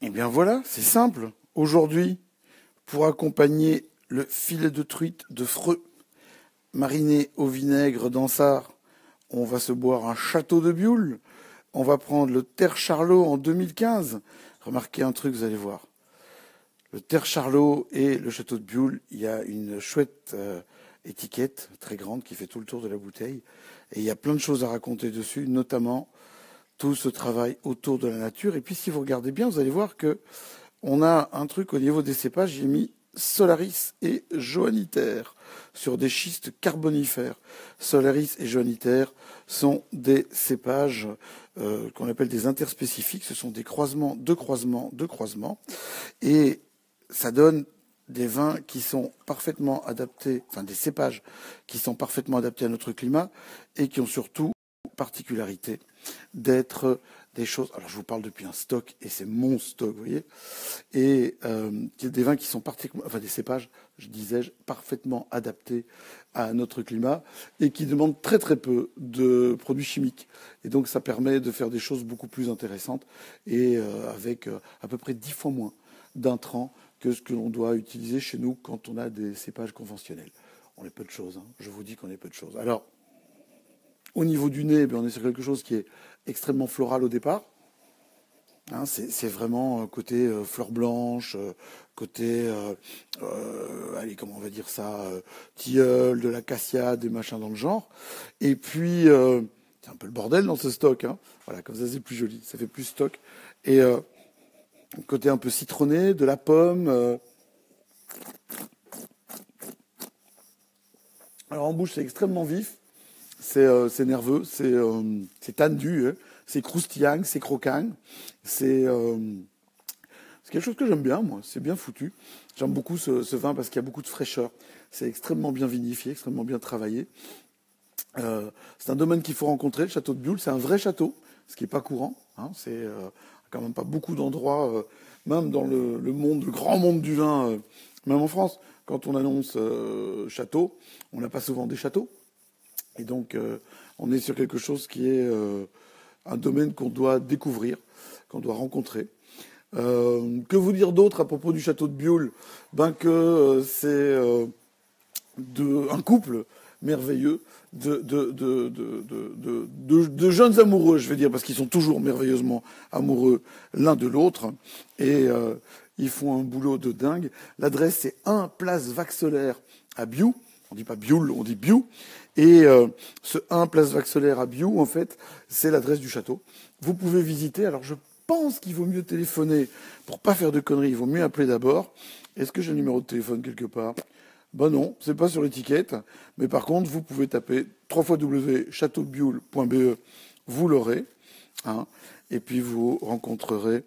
Eh bien voilà, c'est simple. Aujourd'hui, pour accompagner le filet de truite de Freux, mariné au vinaigre d'Ansart, on va se boire un château de Bioul. On va prendre le Terre Charlot en 2015. Remarquez un truc, vous allez voir. Le Terre Charlot et le château de Bioul, il y a une chouette étiquette très grande qui fait tout le tour de la bouteille. Et il y a plein de choses à raconter dessus, notamment tout ce travail autour de la nature. Et puis si vous regardez bien, vous allez voir que on a un truc au niveau des cépages. J'ai mis Solaris et Johanniter sur des schistes carbonifères. Solaris et Johanniter sont des cépages qu'on appelle des interspécifiques. Ce sont des croisements de croisements de croisements. Et ça donne des vins qui sont parfaitement adaptés, enfin des cépages qui sont parfaitement adaptés à notre climat et qui ont surtout particularité d'être des choses. Alors je vous parle depuis un stock et c'est mon stock, vous voyez, et des vins qui sont particulièrement, enfin des cépages, je disais, parfaitement adaptés à notre climat et qui demandent très très peu de produits chimiques. Et donc ça permet de faire des choses beaucoup plus intéressantes et avec à peu près 10 fois moins d'intrants que ce que l'on doit utiliser chez nous quand on a des cépages conventionnels. On est peu de choses, hein. Je vous dis qu'on est peu de choses. Alors, au niveau du nez, on est sur quelque chose qui est extrêmement floral au départ. Hein, c'est vraiment côté fleur blanche, côté, allez, comment on va dire ça, tilleul, de l'acacia, des machins dans le genre. Et puis, c'est un peu le bordel dans ce stock. Hein. Voilà, comme ça c'est plus joli, ça fait plus stock. Et côté un peu citronné, de la pomme. Alors en bouche, c'est extrêmement vif. C'est nerveux, c'est tendu, hein, c'est croustillant, c'est croquant, c'est quelque chose que j'aime bien, moi. C'est bien foutu. J'aime beaucoup ce vin parce qu'il y a beaucoup de fraîcheur. C'est extrêmement bien vinifié, extrêmement bien travaillé. C'est un domaine qu'il faut rencontrer, le château de Bioul. C'est un vrai château, ce qui n'est pas courant. Hein. C'est quand même pas beaucoup d'endroits, même dans le monde, le grand monde du vin, même en France. Quand on annonce château, on n'a pas souvent des châteaux. Et donc, on est sur quelque chose qui est un domaine qu'on doit découvrir, qu'on doit rencontrer. Que vous dire d'autre à propos du château de Bioul? Que c'est un couple merveilleux de jeunes amoureux, je vais dire, parce qu'ils sont toujours merveilleusement amoureux l'un de l'autre. Et ils font un boulot de dingue. L'adresse, c'est 1 place Vaxelaire à Biou. On dit pas Bioul, on dit Biou. Et ce 1 place Vaxelaire à Biou, en fait, c'est l'adresse du château. Vous pouvez visiter. Alors, je pense qu'il vaut mieux téléphoner pour pas faire de conneries. Il vaut mieux appeler d'abord. Est-ce que j'ai le numéro de téléphone quelque part? Ben non, c'est pas sur l'étiquette. Mais par contre, vous pouvez taper www.chateaudebioul.be. Vous l'aurez. Hein, et puis, vous rencontrerez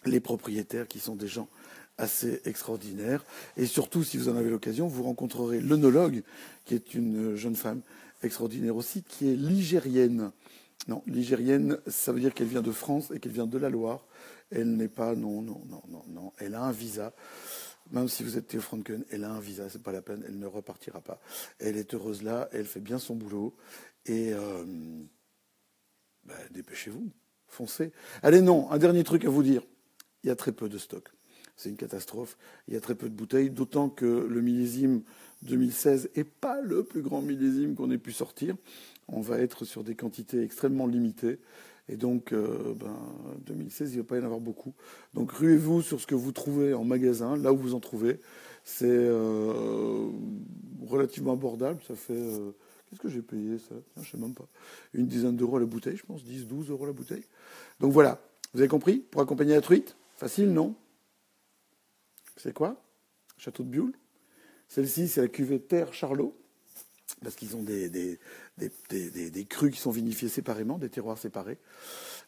les propriétaires qui sont des gens assez extraordinaire. Et surtout, si vous en avez l'occasion, vous rencontrerez l'œnologue, qui est une jeune femme extraordinaire aussi, qui est ligérienne. Non, ligérienne, ça veut dire qu'elle vient de France et qu'elle vient de la Loire. Elle n'est pas, non. Elle a un visa. Même si vous êtes Théo Franken, elle a un visa, c'est pas la peine, elle ne repartira pas. Elle est heureuse là, elle fait bien son boulot. Et dépêchez-vous, foncez. Allez, non, un dernier truc à vous dire. Il y a très peu de stock. C'est une catastrophe. Il y a très peu de bouteilles, d'autant que le millésime 2016 n'est pas le plus grand millésime qu'on ait pu sortir. On va être sur des quantités extrêmement limitées. Et donc, 2016, il ne va pas y en avoir beaucoup. Donc, ruez-vous sur ce que vous trouvez en magasin, là où vous en trouvez. C'est relativement abordable. Ça fait... qu'est-ce que j'ai payé, ça? Je ne sais même pas. Une dizaine d'euros la bouteille, je pense. 10, 12 euros la bouteille. Donc, voilà. Vous avez compris? Pour accompagner la truite? Facile, non? C'est quoi? Château de Bioul. Celle-ci, c'est la cuvée Terre Charlot, parce qu'ils ont des crus qui sont vinifiés séparément, des terroirs séparés.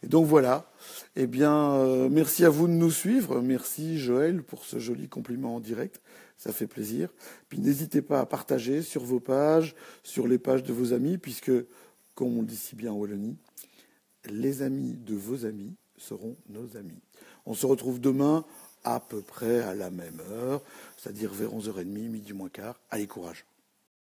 Et donc voilà. Eh bien, merci à vous de nous suivre. Merci Joël pour ce joli compliment en direct. Ça fait plaisir. Puis n'hésitez pas à partager sur vos pages, sur les pages de vos amis, puisque, comme on le dit si bien en Wallonie, les amis de vos amis seront nos amis. On se retrouve demain à peu près à la même heure, c'est-à-dire vers 11h30, midi moins quart. Allez, courage.